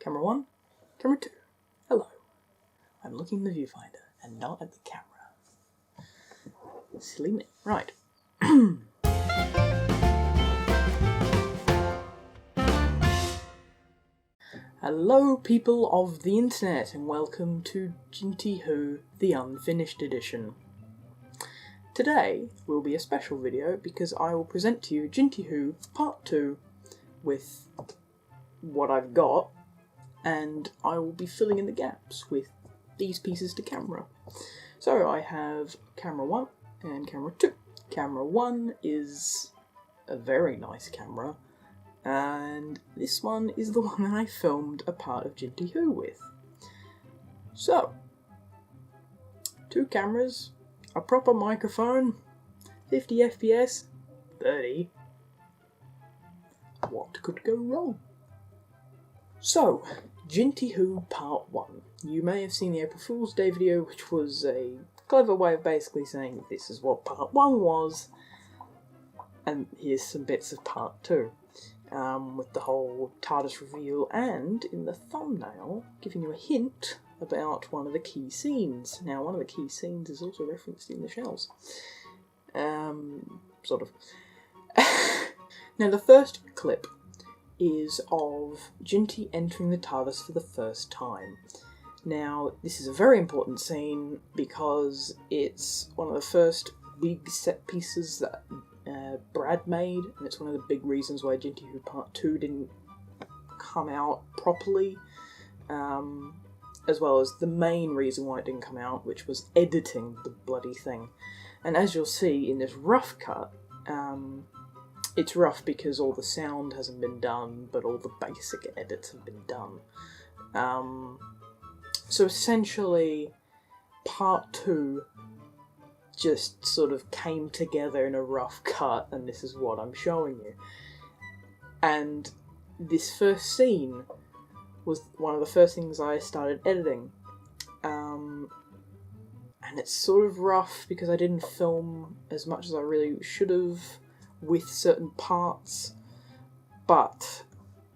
Camera 1, camera 2. Hello. I'm looking in the viewfinder and not at the camera. Silly me. Right. Hello people of the internet and welcome to Jinty Who, the unfinished edition. Today will be a special video because I will present to you Jinty Who Part 2 with what I've got, and I will be filling in the gaps with these pieces to camera. So I have camera 1 and camera 2. Camera 1 is a very nice camera, and this one is the one that I filmed a part of Jinty Who with. So, 2 cameras, a proper microphone, 50 FPS, 30. What could go wrong? So, Jinty Who Part 1. You may have seen the April Fool's Day video, which was a clever way of basically saying this is what Part 1 was, and here's some bits of Part 2. With the whole TARDIS reveal, and in the thumbnail, giving you a hint about one of the key scenes. Now, one of the key scenes is also referenced in the shells. Sort of. Now, the first clip is of Jinty entering the TARDIS for the first time. Now, this is a very important scene because it's one of the first big set pieces that Brad made, and it's one of the big reasons why Jinty Who Part 2 didn't come out properly, as well as the main reason why it didn't come out, which was editing the bloody thing. And as you'll see in this rough cut, it's rough because all the sound hasn't been done, but all the basic edits have been done. So essentially, Part 2 just sort of came together in a rough cut, and this is what I'm showing you. And this first scene was one of the first things I started editing. And it's sort of rough because I didn't film as much as I really should have with certain parts, but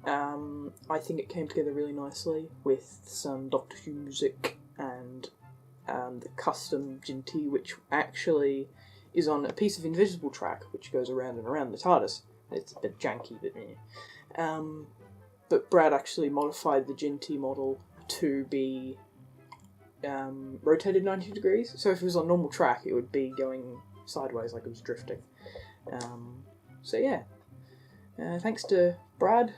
I think it came together really nicely with some Doctor Who music and the custom Jinty, which actually is on a piece of invisible track which goes around and around the TARDIS. It's a bit janky, but Brad actually modified the Jinty model to be rotated 90 degrees, so if it was on normal track it would be going sideways like it was drifting. So yeah, thanks to Brad,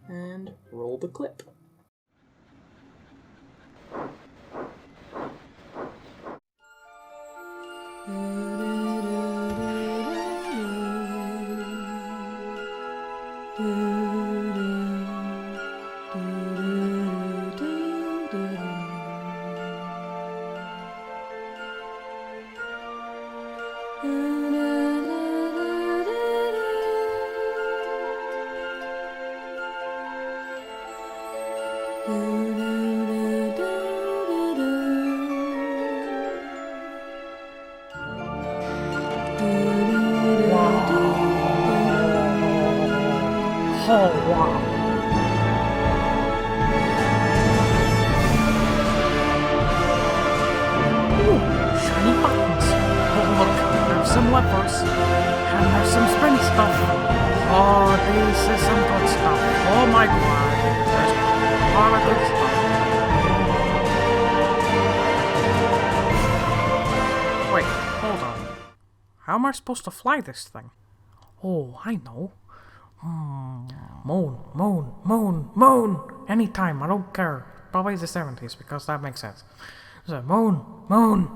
and roll the clip. Oh, wow. Ooh, shiny buttons. Oh, look, there's some levers. And there's some springy stuff. Oh, this is some good stuff. Oh my god. There's a lot of good stuff. Wait, hold on. How am I supposed to fly this thing? Oh, I know. Moon, moon, moon, moon! Anytime, I don't care. Probably the 70s, because that makes sense. So, moon, moon!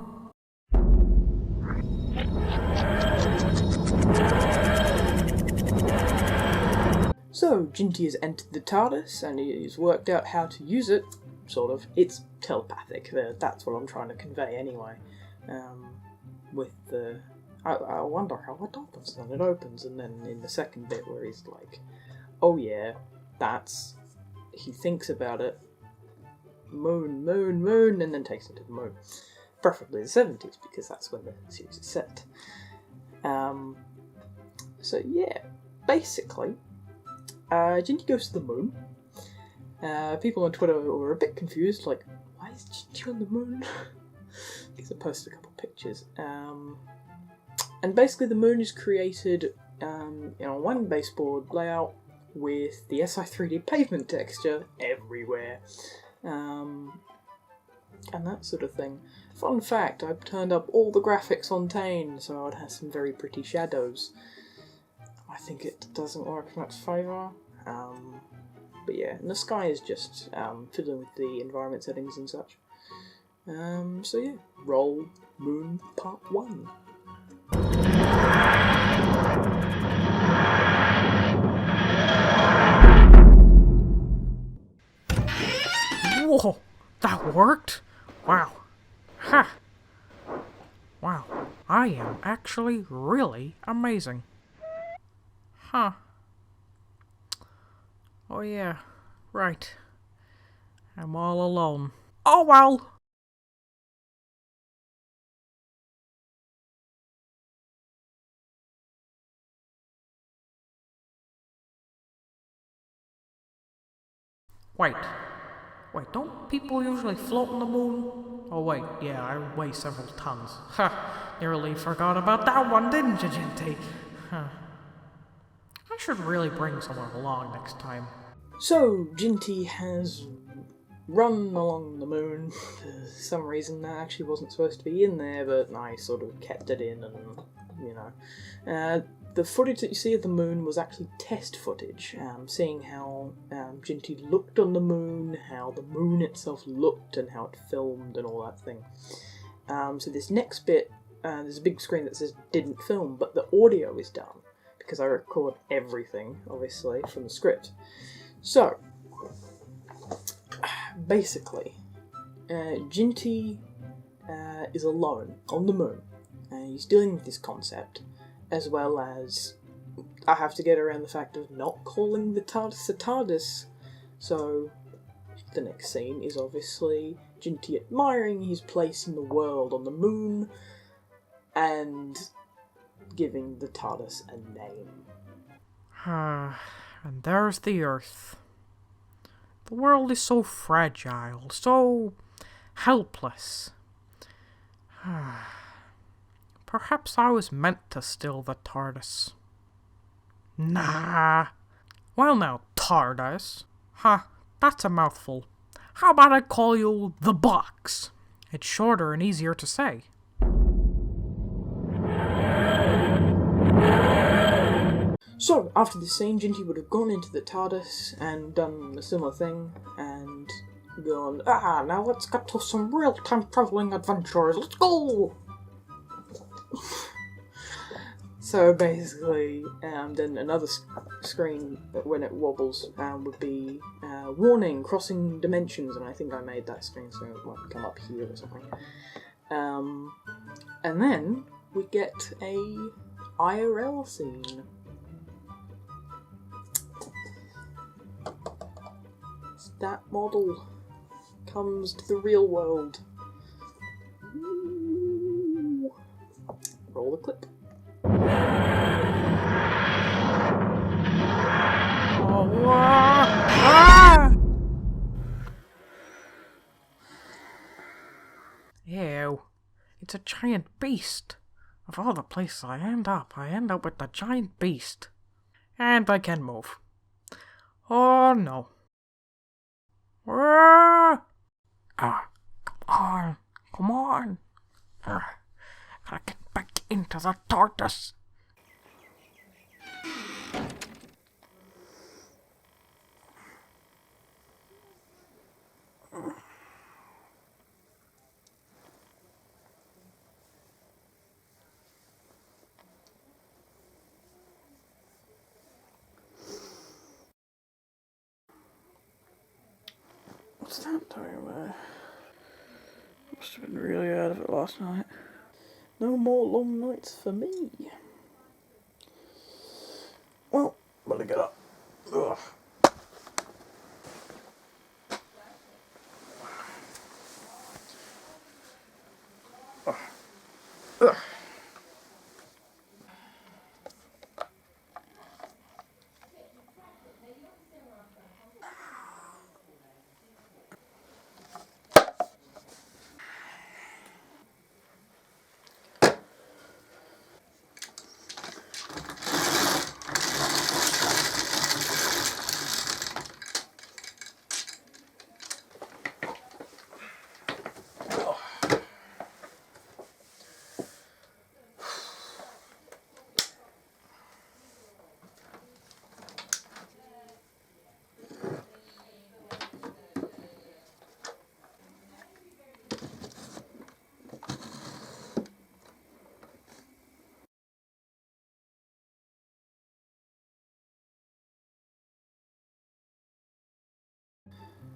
So, Jinty has entered the TARDIS, and he's worked out how to use it, sort of. It's telepathic, that's what I'm trying to convey anyway. With the... I wonder how it opens, and it opens, and then in the second bit where he's like, oh yeah, that's... He thinks about it, moon, moon, moon, and then takes it to the moon. Preferably the 70s, because that's when the series is set. So yeah, basically, Jinty goes to the moon, People on Twitter were a bit confused, like, why is Jinty on the moon? Because I posted a couple pictures. And basically the moon is created one baseboard layout with the SI3D pavement texture everywhere. And that sort of thing. Fun fact, I've turned up all the graphics on Tane, so I'd have some very pretty shadows. I think it doesn't work in its favour. But yeah, and the sky is just fiddling with the environment settings and such. So yeah, roll Moon Part 1. Whoa, that worked? Wow. Ha! Wow, I am actually really amazing. Huh. Oh yeah, right. I'm all alone. Oh well! Wait. Wait, don't people usually float on the moon? Oh wait, yeah, I weigh several tons. Ha! Nearly forgot about that one, didn't you, Jinty? Huh. I should really bring someone along next time. So, Jinty has run along the moon. For some reason that actually wasn't supposed to be in there, but I sort of kept it in and, you know. The footage that you see of the moon was actually test footage, seeing how Jinty looked on the moon, how the moon itself looked, and how it filmed and all that thing. So this next bit, there's a big screen that says didn't film, but the audio is done, because I record everything, obviously, from the script. So, basically, Jinty is alone on the moon, and he's dealing with this concept, as well as I have to get around the fact of not calling the TARDIS a TARDIS. So, the next scene is obviously Jinty admiring his place in the world on the moon, and giving the TARDIS a name. And there's the Earth. The world is so fragile, so helpless. Perhaps I was meant to steal the TARDIS. Nah. Well now, TARDIS. That's a mouthful. How about I call you the Box? It's shorter and easier to say. So, after this scene, Jinty would have gone into the TARDIS and done a similar thing, and gone, now let's get to some real-time travelling adventures, let's go! So basically, then another screen, when it wobbles, would be, warning, crossing dimensions, and I think I made that screen so it might come up here or something. And then we get a IRL scene. That model comes to the real world. Ooh. Roll the clip. Ew. It's a giant beast. Of all the places I end up with the giant beast. And I can move. Oh no. Come on. Gotta get back into the TARDIS. What's that talking about? Must have been really out of it last night. No more long nights for me. Well, better get up. Ugh. Ugh.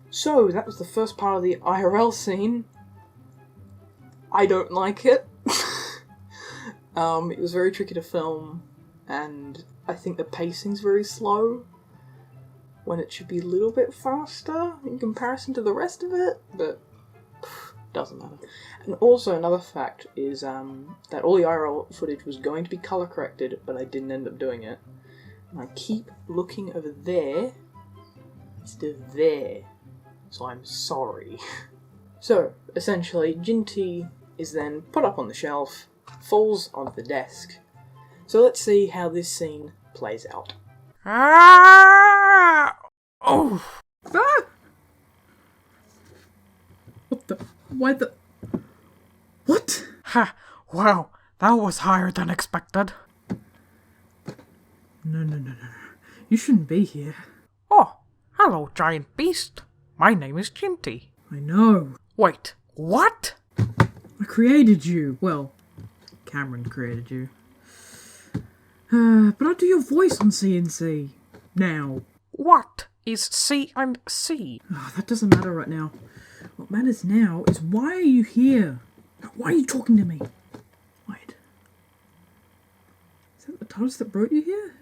So, that was the first part of the IRL scene. I don't like it. It was very tricky to film, and I think the pacing's very slow when it should be a little bit faster in comparison to the rest of it, but doesn't matter. And also another fact is that all the IRL footage was going to be colour corrected, but I didn't end up doing it. And I keep looking over there instead of there, so I'm sorry. So, essentially, Jinty is then put up on the shelf, falls onto the desk. So let's see how this scene plays out. Ah! Oh! Ah! What the? Why the? What? Ha! Wow, that was higher than expected. No. You shouldn't be here. Oh, hello, giant beast. My name is Jinty. I know. Wait, what? I created you. Well, Cameron created you. But I'll do your voice on CNC. Now. What is C and C? Oh, that doesn't matter right now. What matters now is why are you here? Why are you talking to me? Wait. Is that the TARDIS that brought you here?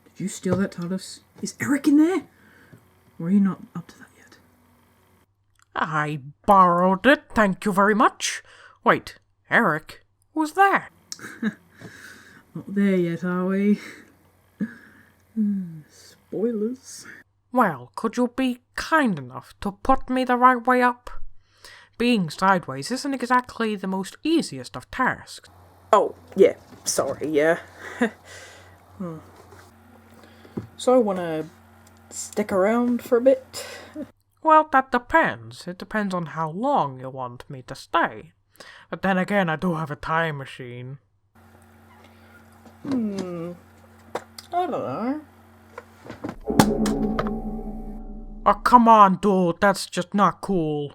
Did you steal that TARDIS? Is Eric in there? Or are you not up to that yet? I borrowed it, thank you very much. Wait, Eric? Who's that? Not there yet, are we? Spoilers. Well, could you be kind enough to put me the right way up? Being sideways isn't exactly the most easiest of tasks. Oh, yeah. Sorry, yeah. So I want to stick around for a bit? Well, that depends. It depends on how long you want me to stay. But then again, I do have a time machine. I don't know. Oh, come on, dude. That's just not cool.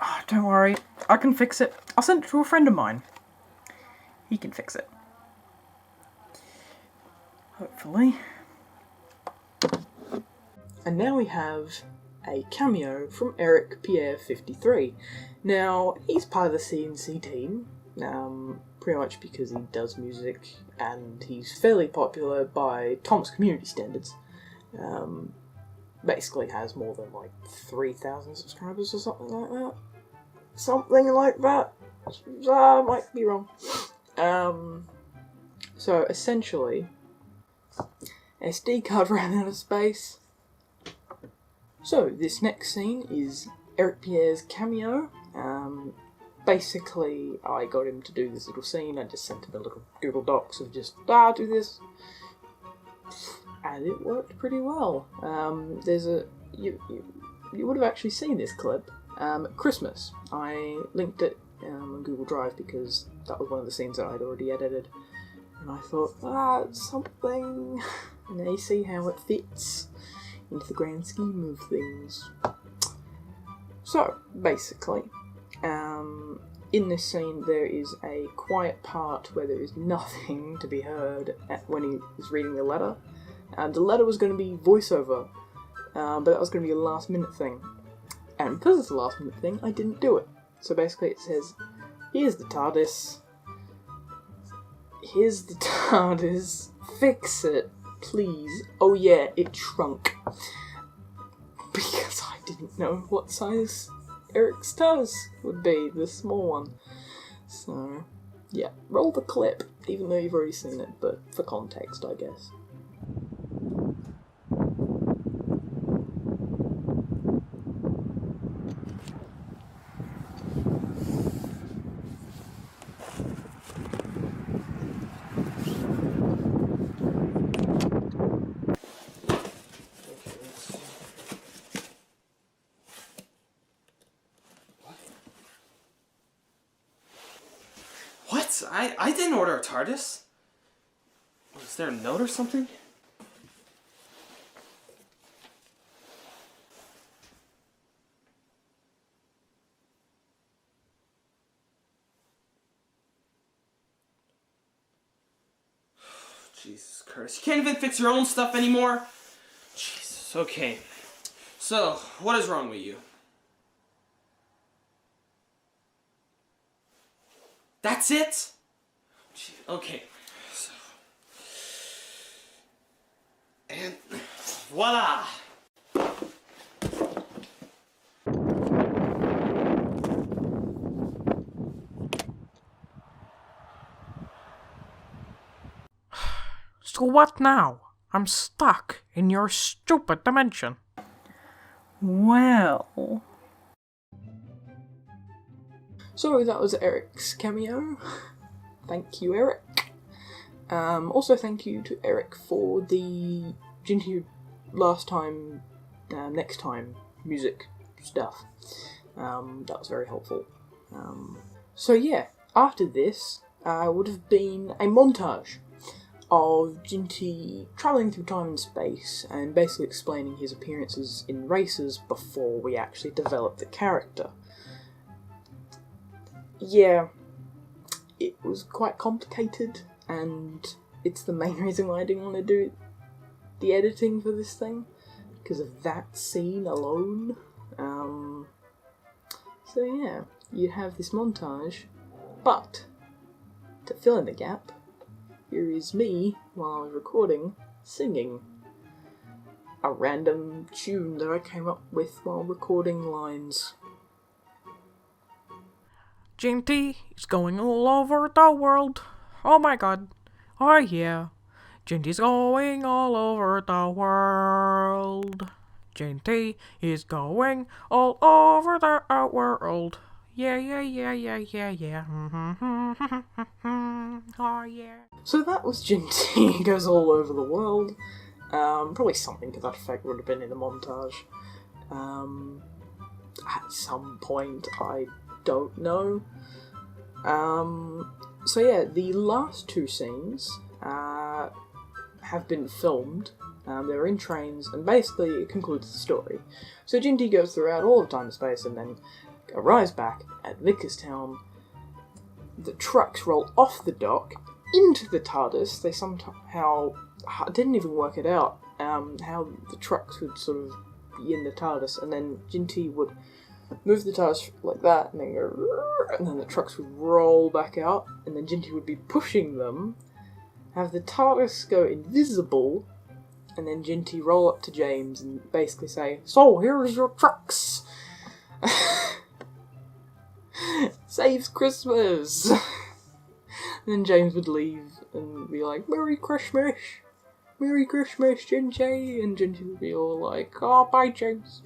Oh, don't worry. I can fix it. I'll send it to a friend of mine. He can fix it. Hopefully. And now we have a cameo from Eric Pierre 53. Now, he's part of the CNC team, pretty much because he does music and he's fairly popular by Tom's community standards. Basically has more than like 3,000 subscribers or something like that. Something like that. I might be wrong. So essentially, SD card ran out of space. So this next scene is Eric Pierre's cameo. Basically, I got him to do this little scene. I just sent him a little Google Docs of just, do this. And it worked pretty well. There's a... You would have actually seen this clip at Christmas. I linked it on Google Drive because that was one of the scenes that I'd already edited. And I thought, it's something... And now you see how it fits into the grand scheme of things. So, basically, in this scene there is a quiet part where there is nothing to be heard when he is reading the letter. And the letter was going to be voiceover, but that was going to be a last minute thing. And because it's a last minute thing, I didn't do it. So basically it says, here's the TARDIS. Here's the TARDIS. Fix it, please. Oh yeah, it shrunk. Because I didn't know what size Eric's TARDIS would be, the small one. So, yeah, roll the clip, even though you've already seen it, but for context, I guess. What? I didn't order a TARDIS. Was there a note or something? Jesus Christ. You can't even fix your own stuff anymore? Jesus, okay. So, what is wrong with you? That's it? Okay. So. And voila! So what now? I'm stuck in your stupid dimension. Well... So that was Eric's cameo. Thank you, Eric. Also thank you to Eric for the Jinty last time, next time music stuff. That was very helpful. So yeah, after this would have been a montage of Jinty travelling through time and space and basically explaining his appearances in races before we actually develop the character. Yeah, it was quite complicated, and it's the main reason why I didn't want to do the editing for this thing, because of that scene alone. So yeah, you have this montage, but to fill in the gap, here is me, while I was recording, singing a random tune that I came up with while recording lines. Jinty is going all over the world. Oh my god. Oh yeah. Jinty's going all over the world. Jinty is going all over the world. Yeah, yeah, yeah, yeah, yeah, yeah. Oh yeah. So that was Jinty. He goes all over the world. Probably something to that effect would have been in the montage. At some point, I don't know. So yeah, the last two scenes have been filmed. They're in trains, and basically it concludes the story. So Jinty goes throughout all of time and space, and then arrives back at Vicarstown. The trucks roll off the dock into the TARDIS. They somehow didn't even work it out how the trucks would sort of be in the TARDIS, and then Jinty would move the TARDIS like that, and then go, and then the trucks would roll back out, and then Jinty would be pushing them, have the TARDIS go invisible, and then Jinty roll up to James and basically say, "So, here's your trucks! Saves Christmas!" And then James would leave and be like, "Merry Christmas! Merry Christmas, Jinty!" And Jinty would be all like, "Oh, bye, James!"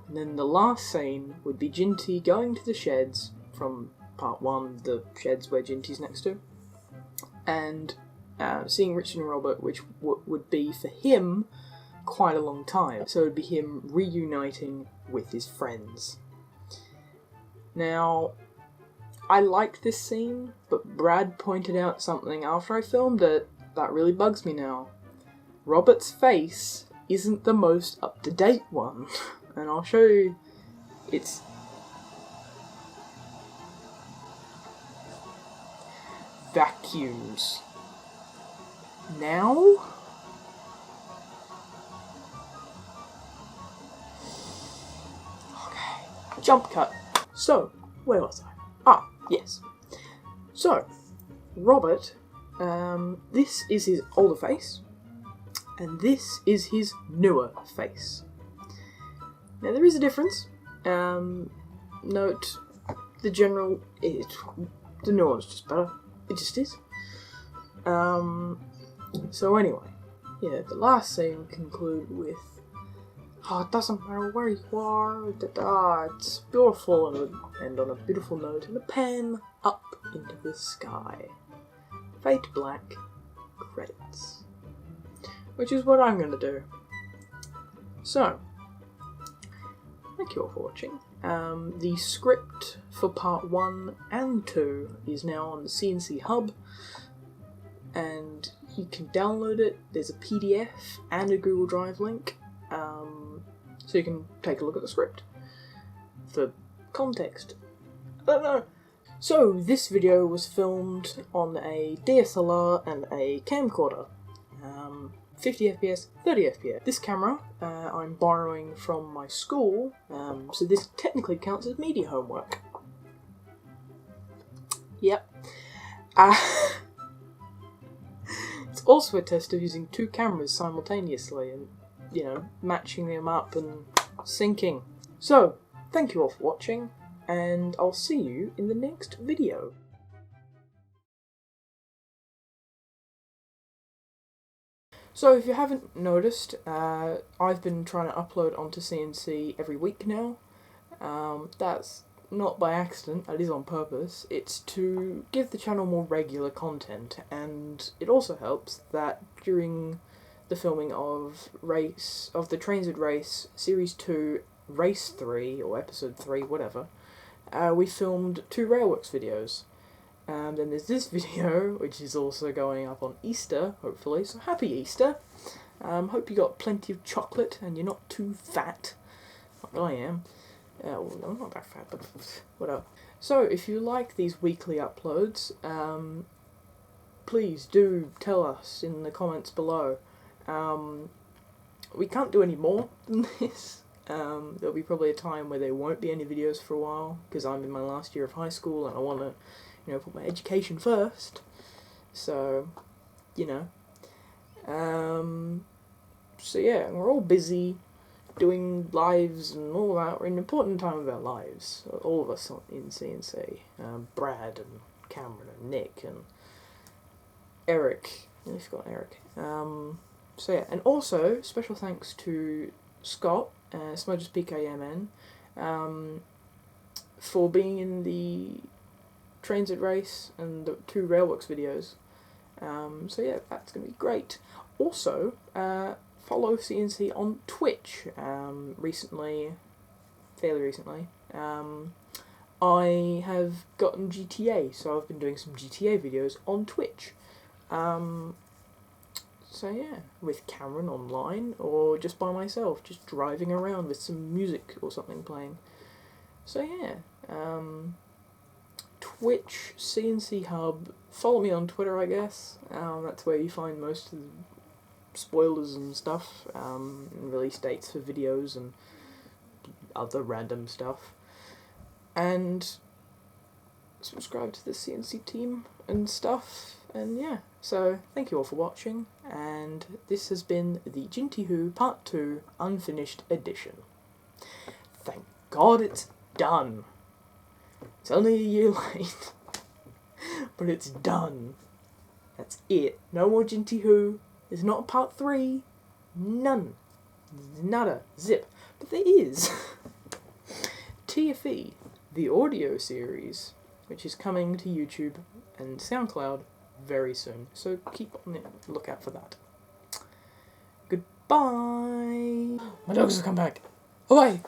And then the last scene would be Jinty going to the sheds from part 1, the sheds where Jinty's next to, and seeing Richard and Robert, which would be for him quite a long time. So it would be him reuniting with his friends. Now, I like this scene, but Brad pointed out something after I filmed it that really bugs me now. Robert's face isn't the most up-to-date one. And I'll show you, it's vacuums. Now? Okay, jump cut. So, where was I? Ah, yes. So, Robert, this is his older face, and this is his newer face. Now there is a difference. Note the general. The new one's just better. It just is. So anyway, yeah, the last scene would conclude with, "Oh, it doesn't matter where you are. It's beautiful," and it would end on a beautiful note and a pan up into the sky. Fade to black. Credits. Which is what I'm going to do. So. Thank you all for watching. The script for part 1 and 2 is now on the CNC Hub, and you can download it. There's a PDF and a Google Drive link, so you can take a look at the script for context. I don't know. So this video was filmed on a DSLR and a camcorder. 50 FPS, 30 FPS. This camera I'm borrowing from my school, so this technically counts as media homework. Yep. It's also a test of using two cameras simultaneously and, you know, matching them up and syncing. So, thank you all for watching, and I'll see you in the next video. So if you haven't noticed, I've been trying to upload onto CNC every week now. That's not by accident, that is on purpose. It's to give the channel more regular content, and it also helps that during the filming of the Transit Race Series 2, Race 3, or Episode 3, whatever, we filmed 2 Railworks videos. And then there's this video, which is also going up on Easter, hopefully, so happy Easter. Hope you got plenty of chocolate and you're not too fat, like I am. Well, I'm not that fat, but whatever. So, if you like these weekly uploads, please do tell us in the comments below. We can't do any more than this. There'll be probably a time where there won't be any videos for a while, because I'm in my last year of high school and I want to, you know, put my education first. So, you know. So yeah, we're all busy doing lives and all that. We're in an important time of our lives, all of us in CNC. Brad and Cameron and Nick and Eric. I forgot Eric. So yeah, and also special thanks to Scott, Smudges PKMN, for being in the Transit Race and the 2 Railworks videos. So yeah, that's going to be great. Also, follow CNC on Twitch. Fairly recently, I have gotten GTA, so I've been doing some GTA videos on Twitch. So yeah, with Cameron online, or just by myself, just driving around with some music or something playing. So yeah, Twitch, CNC Hub, follow me on Twitter, I guess. That's where you find most of the spoilers and stuff, and release dates for videos and other random stuff. And subscribe to the CNC team and stuff, and yeah. So, thank you all for watching, and this has been the Jinty Who Part 2 Unfinished Edition. Thank God it's done. It's only a year late, but it's done. That's it. No more Jinty Who. There's not a Part 3. None. Nada. Zip. But there is. TFE, the audio series, which is coming to YouTube and SoundCloud very soon. So keep on the lookout for that. Goodbye. My dogs have come back. Away.